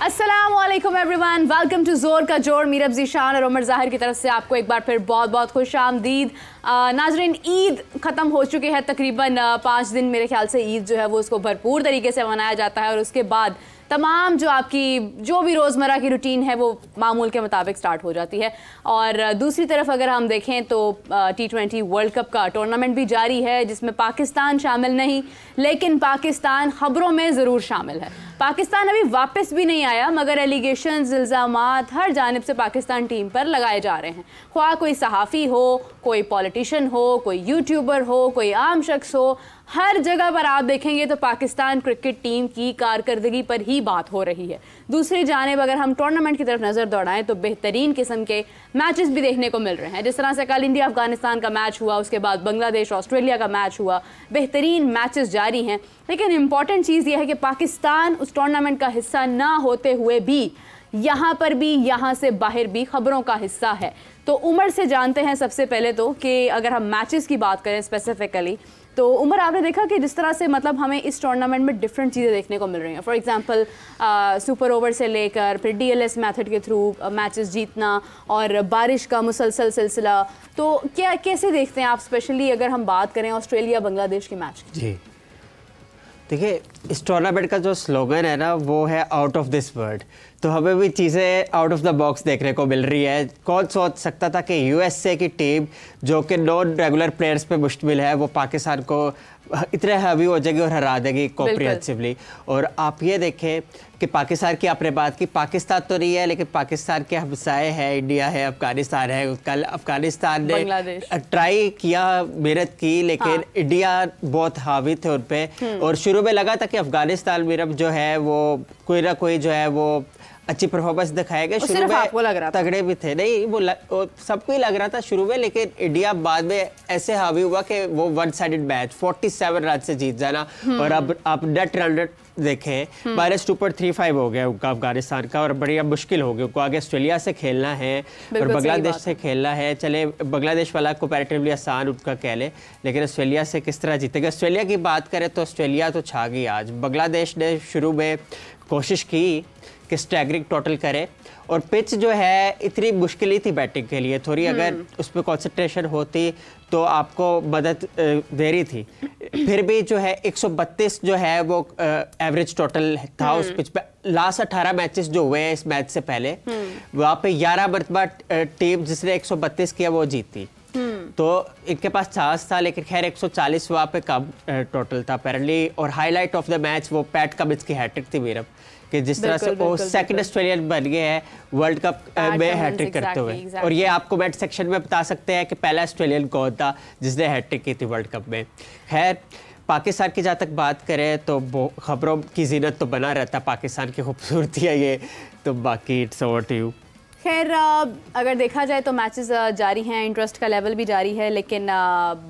अस्सलामुअलैकुम everyone, welcome to जोर का जोर। मीरब ज़ीशान और उमर ज़ाहिर की तरफ से आपको एक बार फिर बहुत बहुत खुश आमदीद। नाज़रीन, ईद ख़त्म हो चुकी है, तकरीबन 5 दिन मेरे ख्याल से ईद जो है वो उसको भरपूर तरीके से मनाया जाता है और उसके बाद तमाम जो आपकी जो भी रोज़मर्रा की रूटीन है वो मामूल के मुताबिक स्टार्ट हो जाती है। और दूसरी तरफ अगर हम देखें तो T20 वर्ल्ड कप का टूर्नामेंट भी जारी है, जिसमें पाकिस्तान शामिल नहीं, लेकिन पाकिस्तान ख़बरों में ज़रूर शामिल है। पाकिस्तान अभी वापस भी नहीं आया, मगर एलिगेशंस, इल्ज़ामात हर जानिब से पाकिस्तान टीम पर लगाए जा रहे हैं। ख्वाह कोई सहाफ़ी हो, कोई पॉलिटिशियन हो, कोई यूट्यूबर हो, कोई आम शख्स हो, हर जगह पर आप देखेंगे तो पाकिस्तान क्रिकेट टीम की कारकर्दगी पर ही बात हो रही है। दूसरी जानिब अगर हम टूर्नामेंट की तरफ नज़र दौड़ाएं तो बेहतरीन किस्म के मैचेस भी देखने को मिल रहे हैं। जिस तरह से कल इंडिया अफगानिस्तान का मैच हुआ, उसके बाद बांग्लादेश ऑस्ट्रेलिया का मैच हुआ, बेहतरीन मैचेस जारी हैं। लेकिन इम्पॉर्टेंट चीज़ यह है कि पाकिस्तान उस टूर्नामेंट का हिस्सा ना होते हुए भी यहाँ पर भी, यहाँ से बाहर भी खबरों का हिस्सा है। तो उमर से जानते हैं सबसे पहले तो कि अगर हम मैचेस की बात करें स्पेसिफिकली, तो उमर आपने देखा कि जिस तरह से मतलब हमें इस टूर्नामेंट में डिफरेंट चीज़ें देखने को मिल रही हैं। फॉर एग्जांपल सुपर ओवर से लेकर फिर DLS मेथड के थ्रू मैचेस जीतना और बारिश का मुसलसल सिलसिला, तो क्या कैसे देखते हैं आप, स्पेशली अगर हम बात करें ऑस्ट्रेलिया बांग्लादेश के मैच की? जी देखिए, इस टूर्नामेंट का जो स्लोगन है ना वो है आउट ऑफ दिस वर्ल्ड। तो हमें भी चीज़ें आउट ऑफ द बॉक्स देखने को मिल रही है। कौन सोच सकता था कि USA की टीम जो कि नॉन रेगुलर प्लेयर्स पे मुश्तमिल है वो पाकिस्तान को इतने हावी हो जाएगी और हरा देगी कॉम्प्रिहेंसिवली। और आप ये देखें कि पाकिस्तान की आपने बात की, पाकिस्तान तो नहीं है लेकिन पाकिस्तान के हमसाए हैं, इंडिया है, अफगानिस्तान है। कल अफगानिस्तान ने ट्राई किया, मेहनत की, लेकिन इंडिया बहुत हावी थे उन पर। और शुरू में लगा था कि अफगानिस्तान मेरा जो है वो कोई ना कोई जो है वो अच्छी परफॉर्मेंस दिखाएगा। शुरू में तगड़े भी थे, नहीं वो सबको ही लग रहा था शुरू में, लेकिन इंडिया बाद में ऐसे हावी हुआ कि वो वन साइडेड मैच 47 रन से जीत जाना। और अब आप नेट रन देखें, -2.35 हो गया उनका अफगानिस्तान का, और बढ़िया मुश्किल हो गया उनको। आगे ऑस्ट्रेलिया से खेलना है और बांग्लादेश से खेलना है। चले बांग्लादेश वाला कंपैरेटिवली आसान उनका कह ले, लेकिन ऑस्ट्रेलिया से किस तरह जीतेगा। ऑस्ट्रेलिया की बात करें तो ऑस्ट्रेलिया तो छा गई आज। बांग्लादेश ने शुरू में कोशिश की कि स्टैगरिंग टोटल करे, और पिच जो है इतनी मुश्किल ही थी बैटिंग के लिए, थोड़ी अगर उस पर कॉन्सेंट्रेशन होती तो आपको मदद दे रही थी। फिर भी जो है 132 जो है वो एवरेज टोटल था उस पिच पे। लास्ट 18 मैचेस जो हुए हैं इस मैच से पहले, वहाँ पे 11 मरतबा टीम जिसने 132 किया वो जीती। तो इनके पास चांस था, लेकिन खैर 140 वहाँ पे कम टोटल था अपेरेंटली। और हाईलाइट ऑफ द मैच वो पैट कमिंस की हैट्रिक थी मेरा, कि जिस तरह से वो सेकंड ऑस्ट्रेलियन बन गए हैं वर्ल्ड कप में हैट्रिक करते हुए। और ये आप कमेंट सेक्शन में बता सकते हैं कि पहला ऑस्ट्रेलियन कौन था जिसने हैट्रिक की थी वर्ल्ड कप में। खैर, पाकिस्तान की जहाँ तक बात करें तो वो खबरों की जीनत तो बना रहता, पाकिस्तान की खूबसूरती है ये, तो बाकी इट्स ओवर टू यू। खैर, अगर देखा जाए तो मैचेस जारी हैं, इंटरेस्ट का लेवल भी जारी है, लेकिन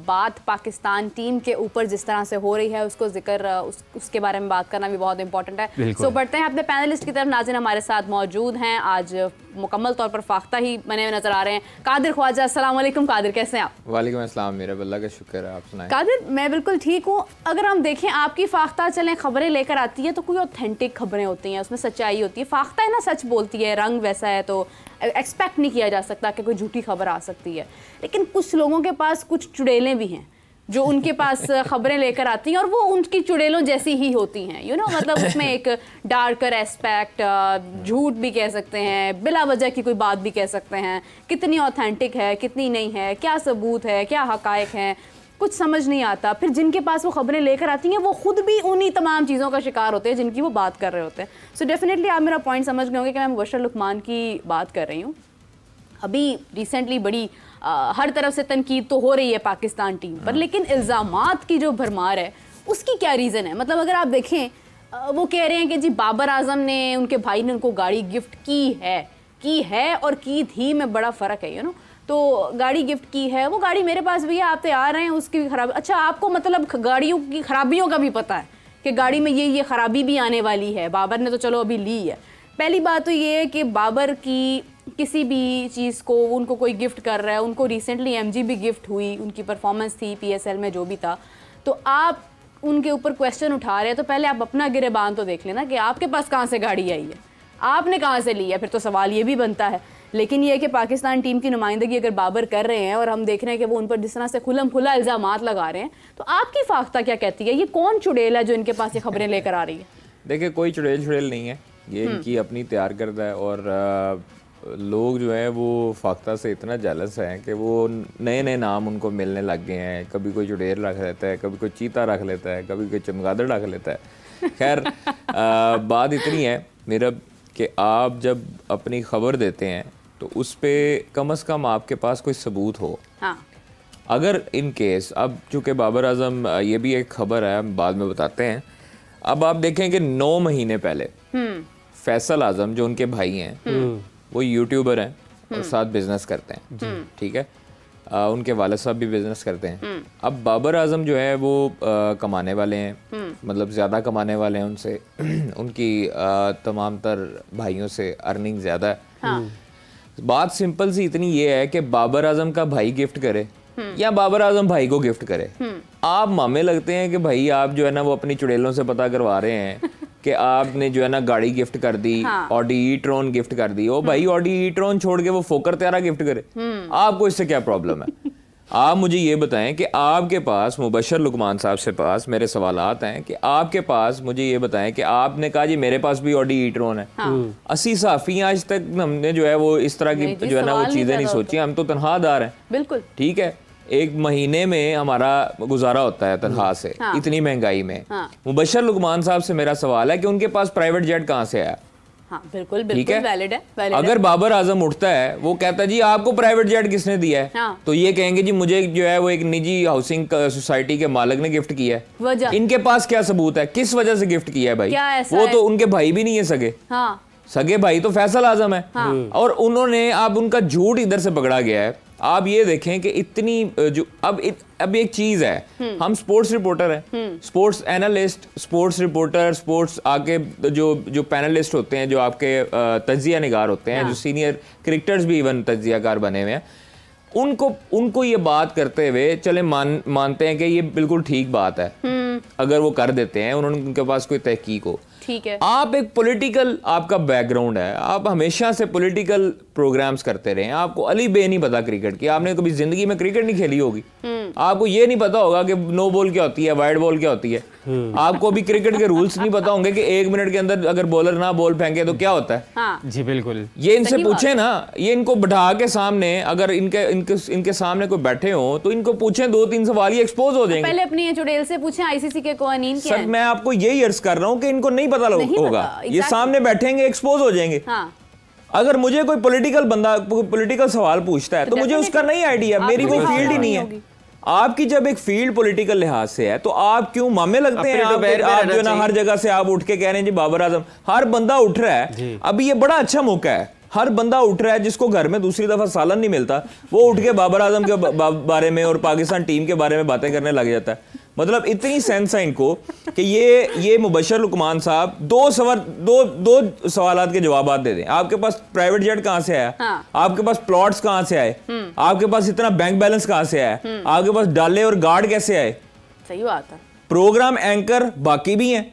बात पाकिस्तान टीम के ऊपर जिस तरह से हो रही है उसको जिक्र उसके बारे में बात करना भी बहुत इंपॉर्टेंट है। सो बढ़ते हैं अपने पैनलिस्ट की तरफ। नाज़रीन हमारे साथ मौजूद हैं, आज मुकम्मल तौर पर फाख्ता ही बने हुए नजर आ रहे हैं। कादिर ख्वाजा, अस्सलाम वालेकुम। कादिर, कैसे हैं आप? वालेकुम अस्सलाम, मेरा अल्लाह का शुक्र है, आप सुनाएं। कादिर, मैं बिल्कुल ठीक हूँ। अगर हम देखें आपकी फाख्ता चलें खबरें लेकर आती है तो कोई ऑथेंटिक खबरें होती हैं, उसमें सच्चाई होती है। फाख्ता है ना, सच बोलती है, रंग वैसा है तो एक्सपेक्ट नहीं किया जा सकता कि कोई झूठी खबर आ सकती है। लेकिन कुछ लोगों के पास कुछ चुड़ैलें भी हैं जो उनके पास खबरें लेकर आती हैं और वो उनकी चुड़ैलों जैसी ही होती हैं, यू नो, मतलब उसमें एक डार्कर एस्पेक्ट, झूठ भी कह सकते हैं, बिला वजह की कोई बात भी कह सकते हैं। कितनी ऑथेंटिक है, कितनी नहीं है, क्या सबूत है, क्या हकायक हैं, कुछ समझ नहीं आता। फिर जिनके पास वो खबरें लेकर आती हैं वो खुद भी उन्हीं तमाम चीज़ों का शिकार होते हैं जिनकी वो बात कर रहे होते हैं। सो डेफिनेटली आप मेरा पॉइंट समझ गए होंगे कि मैं मुबशर लुकमान की बात कर रही हूँ। अभी रिसेंटली बड़ी हर तरफ से तनकीद तो हो रही है पाकिस्तान टीम पर, लेकिन इल्ज़ामात की जो भरमार है उसकी क्या रीज़न है? मतलब अगर आप देखें, वो कह रहे हैं कि जी बाबर आजम ने, उनके भाई ने उनको गाड़ी गिफ्ट की है और की थी में बड़ा फ़र्क है, यू नो। तो गाड़ी गिफ्ट की है, वो गाड़ी मेरे पास भी है, आप तैयार रहे हैं उसकी खराबी। अच्छा, आपको मतलब गाड़ियों की खराबियों का भी पता है कि गाड़ी में ये खराबी भी आने वाली है। बाबर ने तो चलो अभी ली है। पहली बात तो ये है कि बाबर की किसी भी चीज़ को उनको कोई गिफ्ट कर रहा है, उनको रिसेंटली MG भी गिफ्ट हुई, उनकी परफॉर्मेंस थी PSL में जो भी था, तो आप उनके ऊपर क्वेश्चन उठा रहे हैं तो पहले आप अपना गिरेबान तो देख लेना कि आपके पास कहाँ से गाड़ी आई है। आपने कहाँ से ली है? फिर तो सवाल ये भी बनता है। लेकिन ये है कि पाकिस्तान टीम की नुमाइंदगी अगर बाबर कर रहे हैं और हम देख रहे हैं कि वो उन पर जिस तरह से खुलम खुला इल्जामात लगा रहे हैं, तो आपकी फाख्ता क्या कहती है? ये कौन चुड़ैल है जो इनके पास ये खबरें लेकर आ रही है? देखिए, कोई चुड़ैल नहीं है, ये इनकी अपनी तैयार करदा है। और लोग जो है वो फाख्ता से इतना जेलस हैं कि वो नए नए नाम उनको मिलने लग गए हैं। कभी कोई चुड़ैल रख लेता है, कभी कोई चीता रख लेता है, कभी कोई चमगादड़ रख लेता है। खैर, बात इतनी है मेरा कि आप जब अपनी खबर देते हैं तो उस पर कम से कम आपके पास कोई सबूत हो। हाँ। अगर इन केस, अब चूँकि बाबर आजम, ये भी एक खबर है, हम बाद में बताते हैं। अब आप देखें कि 9 महीने पहले फैसल आजम जो उनके भाई हैं, वो यूट्यूबर हैं और साथ बिजनेस करते हैं, ठीक है। उनके वालिद साहब भी बिजनेस करते हैं। अब बाबर आजम जो है वो कमाने वाले हैं, मतलब ज़्यादा कमाने वाले हैं उनसे। उनकी तमाम तर भाइयों से अर्निंग ज़्यादा है। हाँ। बात सिंपल सी इतनी ये है कि बाबर आजम का भाई गिफ्ट करे या बाबर आजम भाई को गिफ्ट करे। आप मामे लगते हैं कि भाई आप जो है ना वो अपनी चुड़ैलों से पता करवा रहे हैं कि आपने जो है ना गाड़ी गिफ्ट कर दी, ऑडी ई-ट्रॉन गिफ्ट कर दी। ओ भाई, ऑडी ई-ट्रॉन छोड़ के वो फोकर त्यारा गिफ्ट करे, आपको इससे क्या प्रॉब्लम है? आप मुझे ये बताएं कि आपके पास, मुबशर लुकमान साहब से पास मेरे सवालात हैं कि आपके पास, मुझे ये बताएं कि आपने कहा जी मेरे पास भी ऑडी ई-ट्रॉन है। 80 साफी आज तक हमने जो है वो इस तरह की जो है ना वो चीज़ें नहीं सोची। हम तो तनख्वाहदार हैं, बिल्कुल ठीक है। एक महीने में हमारा गुजारा होता है तनख्वाह से, इतनी महंगाई में। मुबशर लुकमान साहब से मेरा सवाल है कि उनके पास प्राइवेट जेट कहाँ से आया? हाँ, बिल्कुल बिल्कुल वैलिड है। अगर बाबर आजम उठता है, वो कहता है जी आपको प्राइवेट जेट किसने दिया है? हाँ। तो ये कहेंगे जी मुझे जो है वो एक निजी हाउसिंग सोसाइटी के मालिक ने गिफ्ट किया है। इनके पास क्या सबूत है, किस वजह से गिफ्ट किया है भाई? वो तो उनके भाई भी नहीं है सगे। हाँ। सगे भाई तो फैसल आजम है। हाँ। और उन्होंने, अब उनका झूठ इधर से पकड़ा गया है। आप ये देखें कि इतनी जो अब एक चीज है, हम स्पोर्ट्स रिपोर्टर हैं, sports analyst, sports reporter, sports आके जो पैनलिस्ट होते हैं, जो आपके तज्जिया निगार होते हैं, जो सीनियर क्रिकेटर्स भी इवन तज्जियाकार बने हुए हैं, उनको ये बात करते हुए चले मानते हैं कि ये बिल्कुल ठीक बात है अगर वो कर देते हैं, उनके पास कोई तहकीक हो। ठीक है। आप एक पॉलिटिकल, आपका बैकग्राउंड है, आप हमेशा से पॉलिटिकल प्रोग्राम्स करते रहे, आपको अली बे नहीं पता क्रिकेट की, आपने कभी जिंदगी में क्रिकेट नहीं खेली होगी, आपको ये नहीं पता होगा कि नो बॉल क्या होती है, वाइड बॉल क्या होती है, आपको भी क्रिकेट के रूल्स नहीं पता होंगे कि 1 मिनट के अंदर अगर बॉलर ना बॉल फेंके तो क्या होता है। हाँ। जी बिल्कुल। ये इनसे पूछे ना, ये इनको बैठा के सामने, अगर इनके सामने कोई बैठे हो तो इनको पूछें 2-3 सवाल, ये एक्सपोज हो जाएंगे। पहले अपनी चुड़ैल से पूछें आईसीसी के कवानीन क्या है। मैं आपको यही अर्ज कर रहा हूँ कि इनको नहीं पता होगा, ये सामने बैठेंगे एक्सपोज हो जाएंगे। अगर मुझे कोई पॉलिटिकल बंदा पॉलिटिकल सवाल पूछता है तो मुझे उसका नहीं आइडिया, मेरी वो फील्ड ही नहीं है। आपकी जब एक फील्ड पॉलिटिकल लिहाज से है तो आप क्यों मामे लगते हैं? आप जो ना हर जगह से आप उठ के कह रहे हैं जी बाबर आजम, हर बंदा उठ रहा है। अभी ये बड़ा अच्छा मौका है, हर बंदा उठ रहा है जिसको घर में दूसरी दफा सालन नहीं मिलता, वो उठ के बाबर आजम के बारे में और पाकिस्तान टीम के बारे में बातें करने लग जाता है। मतलब इतनी सेंस है इनको कि ये मुबशर लुकमान साहब दो सवालात के जवाब दे दें। आपके पास प्राइवेट जेट कहां से आया? हाँ। आपके पास प्लॉट्स कहां से आए? आपके पास इतना बैंक बैलेंस कहां से आया? आपके पास डाले और गार्ड कैसे आए? सही बात है। प्रोग्राम एंकर बाकी भी हैं,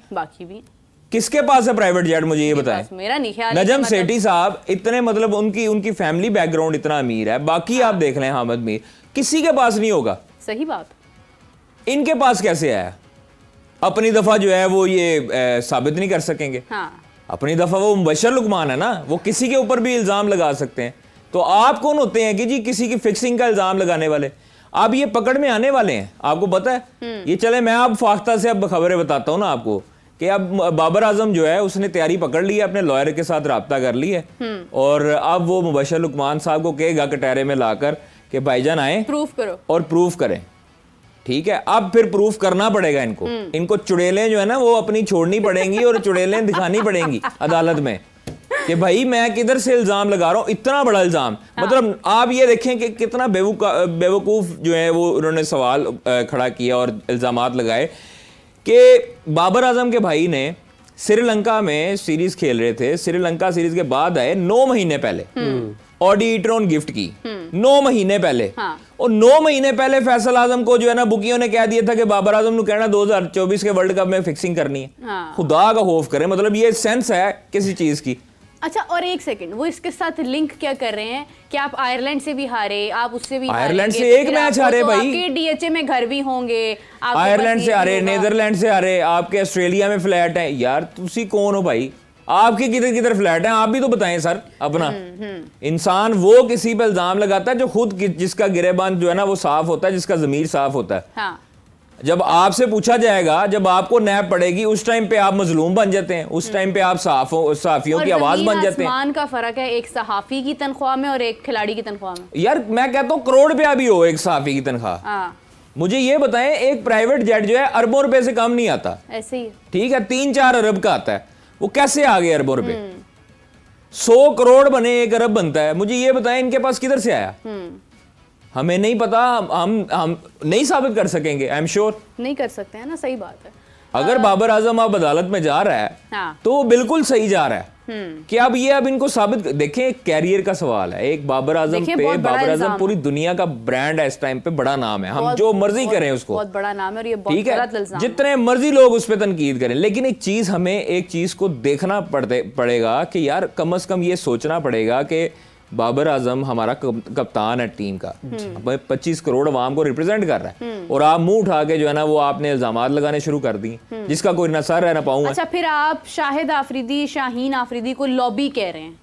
किसके पास है प्राइवेट जेट? मुझे ये बताएं। मेरा नहीं ख्याल। नजम सेठी साहब इतने, मतलब उनकी फैमिली बैकग्राउंड इतना अमीर है, बाकी आप देख लें हामिद मीर, किसी के पास नहीं होगा। सही बात। इनके पास कैसे आया? अपनी दफा जो है वो ये साबित नहीं कर सकेंगे। हाँ। अपनी दफा वो मुबशर लुकमान है ना, वो किसी के ऊपर भी इल्जाम लगा सकते हैं। तो आप कौन होते हैं कि जी किसी की फिक्सिंग का इल्जाम लगाने वाले? अब ये पकड़ में आने वाले हैं, आपको पता है। ये चले मैं अब फाख्ता से अब खबरें बताता हूँ ना आपको कि अब बाबर आजम जो है उसने तैयारी पकड़ ली है, अपने लॉयर के साथ राब्ता कर ली है और अब वो मुबशर लुकमान साहब को कहेगा कटहरे में लाकर कि भाईजान आए, प्रूफ करो और प्रूफ करें। ठीक है, अब फिर प्रूफ करना पड़ेगा इनको चुड़ैलें जो है ना वो अपनी छोड़नी पड़ेंगी और चुड़ैलें दिखानी पड़ेंगी अदालत में कि भाई मैं किधर से इल्जाम लगा रहा हूं, इतना बड़ा इल्जाम। हाँ। मतलब आप ये देखें कि कितना बेवकूफ जो है वो उन्होंने सवाल खड़ा किया और इल्जामात लगाए कि बाबर आजम के भाई ने श्रीलंका में सीरीज खेल रहे थे, श्रीलंका सीरीज के बाद आए 9 महीने पहले ऑडी ई-ट्रॉन गिफ्ट की, 9 महीने पहले। हाँ। और 9 महीने पहले फैसल आजम को जो है ना बुकियों ने कह दिया था कि बाबर आजम ने कहना 2024 के वर्ल्ड कप में फिक्सिंग करनी है। हाँ। खुदा का खौफ करें, मतलब ये सेंस है किसी चीज की अच्छा, और एक सेकंड, वो इसके साथ लिंक क्या कर रहे हैं कि आप आयरलैंड से भी हारे, आप उससे भी आयरलैंड से एक मैच हारे भाई, आपके डीएचए में घर भी होंगे, आयरलैंड से हारे, नीदरलैंड से हारे, आपके ऑस्ट्रेलिया में फ्लैट है। यार तुसी कौन हो भाई, आपके किधर किधर फ्लैट है, आप भी तो बताएं सर अपना। इंसान वो किसी पे इल्जाम लगाता है जो खुद जिसका गिरेबान जो है ना वो साफ होता है, जिसका जमीर साफ होता है। हाँ। जब आपसे पूछा जाएगा, जब आपको नैप पड़ेगी, उस टाइम पे आप मजलूम बन जाते हैं, उस टाइम पे आप साफियों की आवाज बन जाते हैं। आसमान का फर्क है एक सहाफी की तनख्वाह में और एक खिलाड़ी की तनख्वाह में। यार मैं कहता हूँ करोड़ रुपया भी हो एक सहाफी की तनख्वाह। मुझे ये बताएं, एक प्राइवेट जेट जो है अरबों रुपए से कम नहीं आता। ऐसे ही ठीक है, 3-4 अरब का आता है, वो कैसे आ गए अरबों रुपए? 100 करोड़ बने 1 अरब बनता है। मुझे ये बताएं इनके पास किधर से आया? हमें नहीं पता, हम नहीं साबित कर सकेंगे। आई एम श्योर नहीं कर सकते हैं ना, सही बात है। अगर बाबर आजम अब अदालत में जा रहा है तो वो बिल्कुल सही जा रहा है कि अब इनको साबित देखें। कैरियर का सवाल है, एक बाबर आजम पे, बाबर आजम पूरी दुनिया का ब्रांड है इस टाइम पे, बड़ा नाम है, हम जो मर्जी करें उसको, बहुत बड़ा नाम है और ये बहुत ठीक है, गलत इल्जाम है। जितने मर्जी लोग उस पर तनकीद करें, लेकिन एक चीज को देखना पड़ेगा कि यार कम से कम ये सोचना पड़ेगा कि बाबर आजम हमारा कप्तान है टीम का, 25 करोड़ अवाम को रिप्रेजेंट कर रहा है, और आप मुंह उठा के जो है ना वो आपने इल्जामात लगाने शुरू कर दी जिसका कोई ना सर रहना पाऊंगा। अच्छा, फिर आप शाहिद आफरीदी, शाहीन आफरीदी को लॉबी कह रहे हैं।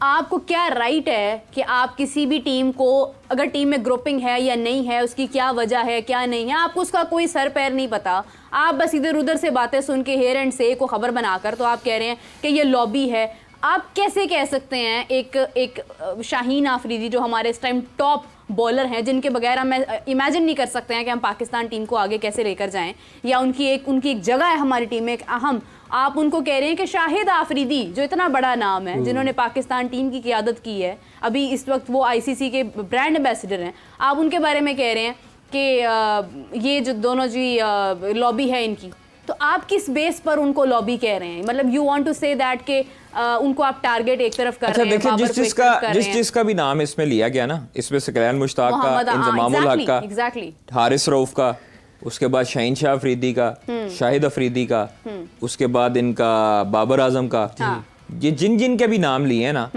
आपको क्या राइट है कि आप किसी भी टीम को, अगर टीम में ग्रुपिंग है या नहीं है, उसकी क्या वजह है क्या नहीं है, आपको उसका कोई सर पैर नहीं पता, आप बस इधर उधर से बातें सुन के हेयर एंड से को खबर बनाकर तो आप कह रहे हैं कि ये लॉबी है। आप कैसे कह सकते हैं एक शाहीन आफरीदी जो हमारे इस टाइम टॉप बॉलर हैं, जिनके बगैर हम इमेजिन नहीं कर सकते हैं कि हम पाकिस्तान टीम को आगे कैसे लेकर जाएं, या उनकी एक जगह है हमारी टीम में एक अहम, आप उनको कह रहे हैं कि शाहिद आफरीदी जो इतना बड़ा नाम है, जिन्होंने पाकिस्तान टीम की क़ियादत की है, अभी इस वक्त वो आईसीसी के ब्रांड एम्बेसडर हैं, आप उनके बारे में कह रहे हैं कि ये जो दोनों जी लॉबी है इनकी, तो आप किस बेस पर उनको लॉबी कह रहे हैं? मतलब you want to say that के उनको आप टारगेट एक तरफ कर रहे हैं। देखिए, जिस जिसका भी नाम इसमें लिया गया ना, इसमें सकलैन मुश्ताक का, इंजमामुल हक का, हारिस रऊफ का, उसके बाद शाहीन शाह अफरीदी का, शाहिद अफरीदी का, उसके बाद इनका बाबर आजम का, ये जिन के भी नाम लिए हैं ना,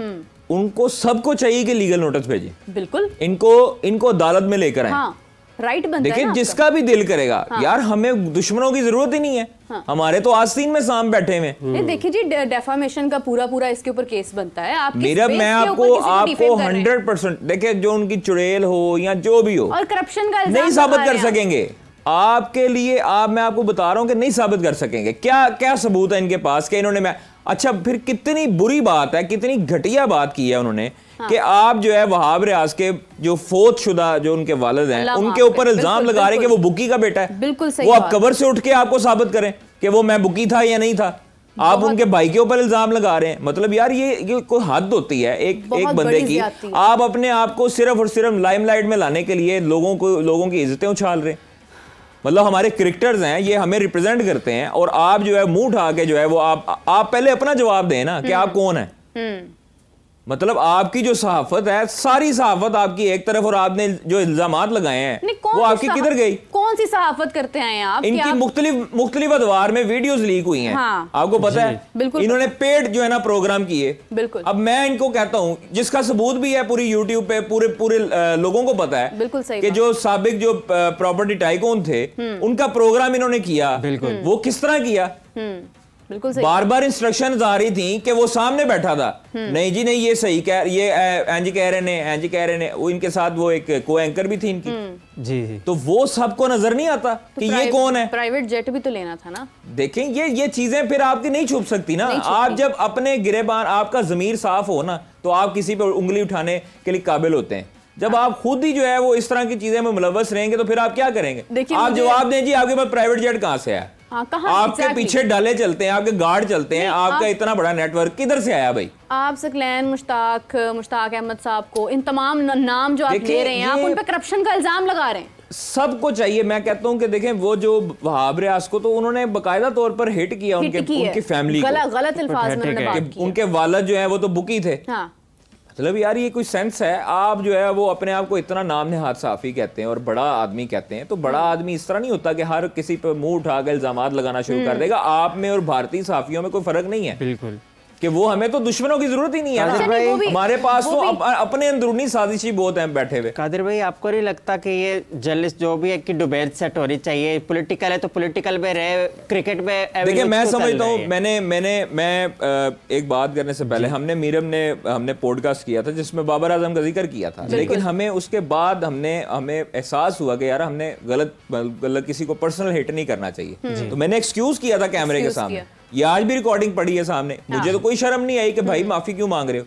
उनको सबको चाहिए कि लीगल नोटिस भेजें। बिल्कुल, इनको अदालत में लेकर आए। राइट बनता है। देखिए, जिसका भी दिल करेगा, यार हमें दुश्मनों की जरूरत ही नहीं है, हमारे तो आस्तीन में साम बैठे हुए। देखिए जी, डेफामेशन का पूरा इसके ऊपर केस बनता है। आप मेरा मैं आपको 100% देखिए, जो उनकी चुड़ैल हो या जो भी हो, और करप्शन का नहीं साबित कर सकेंगे आपके लिए। मैं आपको बता रहा हूं कि नहीं साबित कर सकेंगे। क्या सबूत है इनके पास कि इन्होंने अच्छा, फिर कितनी बुरी बात है, कितनी घटिया बात की है उन्होंने कि आप जो है वहाब रियाज के जो फोत शुदा जो उनके वालिद हैं, उनके ऊपर इल्जाम लगा रहे हैं कि वो बुकी का बेटा है। बिल्कुल सही। वो आप कबर से उठ के आपको साबित करें कि वो मैं बुकी था या नहीं था। आप उनके भाई के ऊपर इल्जाम लगा रहे हैं। मतलब यार ये कोई हद होती है एक बंदे की। आप अपने आप को सिर्फ और सिर्फ लाइमलाइट में लाने के लिए लोगों की इज्जतें उछाल रहे हैं। मतलब हमारे क्रिकेटर्स हैं, ये हमें रिप्रेजेंट करते हैं, और आप जो है मुंह उठा के जो है वो आप पहले अपना जवाब दें ना कि आप कौन है। मतलब आपकी जो सहाफत है, सारी सहाफत आपकी एक तरफ, और आपने जो इल्जामात लगाए हैं वो आपकी किधर गई? कौन सी सहाफत करते हैं आप? इनकी मुख्तलिफ अदवार में वीडियोस लीक हुई हैं। हाँ। आपको पता है, इन्होंने पेड जो है ना प्रोग्राम किए। बिल्कुल। अब मैं इनको कहता हूं, जिसका सबूत भी है पूरी यूट्यूब पे, पूरे लोगों को पता है। बिल्कुल सही कि जो साबिक जो प्रॉपर्टी टाइकून थे, उनका प्रोग्राम इन्होंने किया। वो किस तरह किया? बार बार इंस्ट्रक्शंस आ रही थी कि वो सामने बैठा था, नहीं जी नहीं, ये सही ये एंजी कह रहे ने, वो इनके साथ वो एक को एंकर भी थी इनकी। जी। तो वो सबको नजर नहीं आता कि ये कौन है। प्राइवेट जेट भी तो लेना था ना। देखें, ये चीजें फिर आपकी नहीं छुप सकती ना। आप जब अपने गिरेबान, आपका जमीर साफ हो ना, तो आप किसी पे उंगली उठाने के लिए काबिल होते हैं। जब आप खुद ही जो है वो इस तरह की चीजें में मुलव्वस रहेंगे तो फिर आप क्या करेंगे? आप जवाब दें जी, आपके पास प्राइवेट जेट कहाँ से आया? आपके पीछे डाले चलते हैं, आपके गार्ड चलते हैं, आपका इतना बड़ा नेटवर्क किधर से आया भाई? आप सकलैन मुश्ताक अहमद साहब को, इन तमाम नाम जो आप ले रहे हैं, आप उन पे करप्शन का इल्जाम लगा रहे हैं। सबको चाहिए। मैं कहता हूं कि देखें, वो जो वहाब रियाज को तो उन्होंने बकायदा तौर पर हिट किया, उनकी फैमिली को गलत अल्फाज में उन्होंने बात की। उनके वालिद जो है वो तो बुकी थे। मतलब यार ये कोई सेंस है? आप जो है वो अपने आप को इतना नाम नेहाद साफी कहते हैं और बड़ा आदमी कहते हैं, तो बड़ा आदमी इस तरह नहीं होता कि हर किसी पे मुंह उठा कर इल्जामात लगाना शुरू कर देगा। आप में और भारतीय साफियों में कोई फर्क नहीं है। बिल्कुल। कि वो हमें तो दुश्मनों की जरूरत ही नहीं है ना भाई, हमारे पास तो अपने अंदरूनी साजिशी बहुत हैं बैठे हुए। कादिर भाई आपको नहीं लगता कि ये जर्नलिस्ट जो भी है कि डिबेट सेट होनी चाहिए, पॉलिटिकल है तो पॉलिटिकल में रहे, क्रिकेट में देखिए मैं समझता हूँ मैं एक बात करने से पहले हमने पॉडकास्ट किया था जिसमें बाबर आजम का जिक्र किया था, लेकिन हमें उसके बाद हमें एहसास हुआ कि यार हमने गलत किसी को पर्सनल हिट नहीं करना चाहिए, तो मैंने एक्सक्यूज किया था कैमरे के सामने। ये आज भी रिकॉर्डिंग पड़ी है सामने, मुझे तो कोई शर्म नहीं आई कि भाई माफी क्यों मांग रहे हो,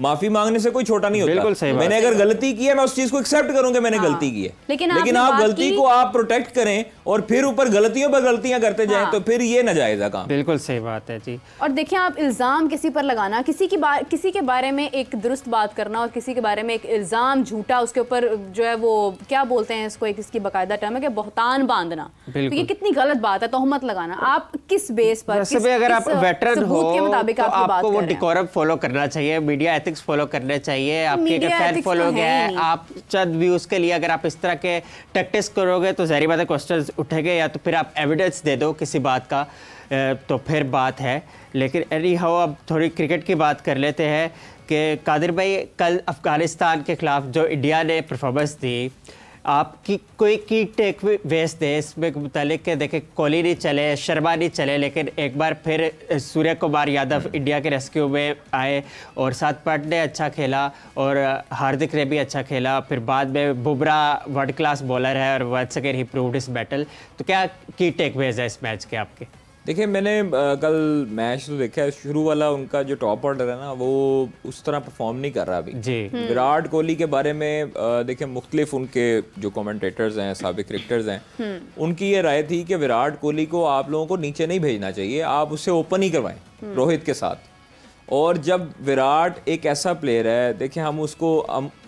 माफी मांगने से कोई छोटा नहीं होता। मैंने अगर गलती की है मैं उस चीज को एक्सेप्ट करूंगा, मैंने गलती की है, लेकिन आप गलती को आप प्रोटेक्ट करें और फिर ऊपर गलतियों पर गलतियां करते जाएं तो फिर ये नाजायज है काम। बिल्कुल सही बात है जी। और देखिए आप इल्जाम किसी पर लगाना, किसी के बारे में एक दुरुस्त बात करना और किसी के बारे में एक इल्जाम झूठा, उसके ऊपर जो है वो क्या बोलते हैं इसको, एक इसकी बाकायदा टर्म है कि बहतान बांधना, तो ये कितनी गलत बात है, तोहमत लगाना। आप किस बेस पर, अगर आप वेटरन हो तो आपको वो डिकोरम फॉलो करना चाहिए, मीडिया एथिक्स फॉलो करने चाहिए, आपके फैन फॉलो गए, आप चंद व्यूज के लिए अगर आप इस तरह के टैक्टिक्स करोगे तो ज़ाहिर बात है क्वेश्चंस उठेंगे, या तो फिर आप एविडेंस दे दो किसी बात का तो फिर बात है। लेकिन एनी हाउ अब थोड़ी क्रिकेट की बात कर लेते हैं कि कादिर भाई कल अफगानिस्तान के खिलाफ जो इंडिया ने परफॉर्मेंस दी, आपकी कोई की टेक वेस्ट है इसमें मुतालिक के? देखें कोहली नहीं चले, शर्मा नहीं चले, लेकिन एक बार फिर सूर्य कुमार यादव इंडिया के रेस्क्यू में आए और साथ पाट ने अच्छा खेला और हार्दिक ने भी अच्छा खेला, फिर बाद में बुमराह वर्ल्ड क्लास बॉलर है और once again he proved his battle. तो क्या की टेक वेज है इस मैच के आपके? देखिए मैंने कल मैच तो देखा है, शुरू वाला उनका जो टॉप ऑर्डर है ना वो उस तरह परफॉर्म नहीं कर रहा अभी जी। विराट कोहली के बारे में देखिए मुख्तलिफ उनके जो कमेंटेटर्स हैं, साबिक क्रिकेटर्स हैं, उनकी ये राय थी कि विराट कोहली को आप लोगों को नीचे नहीं भेजना चाहिए, आप उसे ओपन ही करवाएं रोहित के साथ। और जब विराट एक ऐसा प्लेयर है, देखिए हम उसको